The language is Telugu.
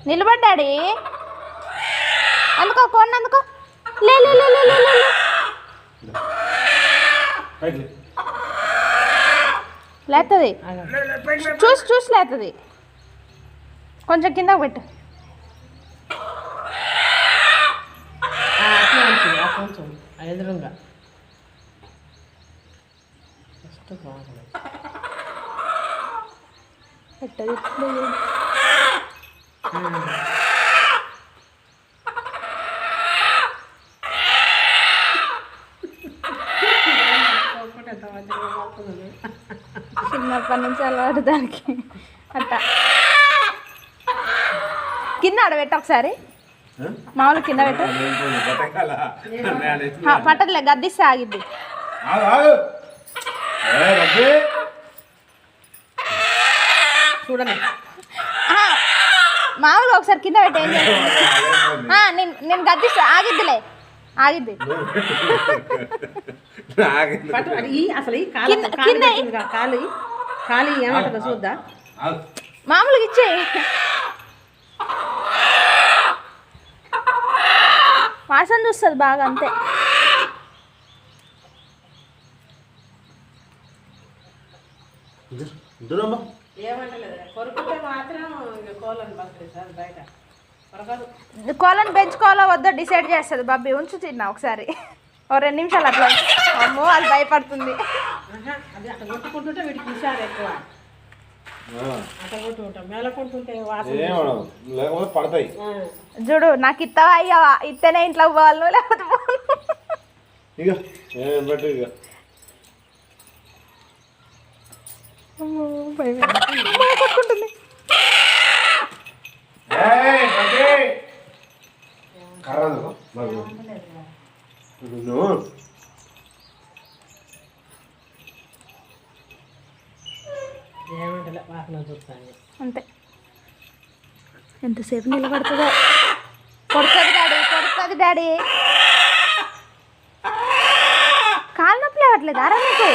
నిలబడ్డాడి అందుకో కొన్న అందుకో లే లేస్తుంది చూసి లేస్తుంది కొంచెం కిందకు పెట్టు కొంచెం ఎదురుగా ఫస్ట్ బాగుంది పెట్టదు చిన్నప్పటి నుంచి అలవాటు దానికి అట్ట కింద ఆడబెట్ట ఒకసారి మామూలు కింద పెట్ట పట్టదులే గద్దిస్తే ఆగిద్ది చూడండి మామూలుగా ఒకసారి కింద పెట్ట ఏం చేస్తాను నేను గద్దిస్తా ఆగిద్దిలే ఆగిద్ది అసలు కాలు ఖాళీ ఏమంటుందో చూద్దా మామూలుగా ఇచ్చే వాసన చూస్తుంది బాగా అంతే కోళ్ళని పెంచుకోవాలో వద్దో డిసైడ్ చేస్తుంది బాబీ ఉంచు తిన్నా ఒకసారి ఓ 2 నిమిషాలు అట్లా అమ్మో అది భయపడుతుంది అది అట్లా కొట్టుకుంటుంటే వీటికి హుషారు ఎక్కువ అట్లా కొట్టుకుంటాం మేలకుంటుంటే వాసన పడతాయి చూడు నాకు ఇస్తావా అయ్యావా ఇస్తేనే ఇంట్లోకి పోవాలి లేకపోతే కొట్టుకుంటుంది ఏమంటలే వాసన చూస్తాను అంతే ఎంతసేపు నిలబడుతుందో కొడుతుంది డాడీ కాలు నొప్పి లేవట్లేదు అరా నీకు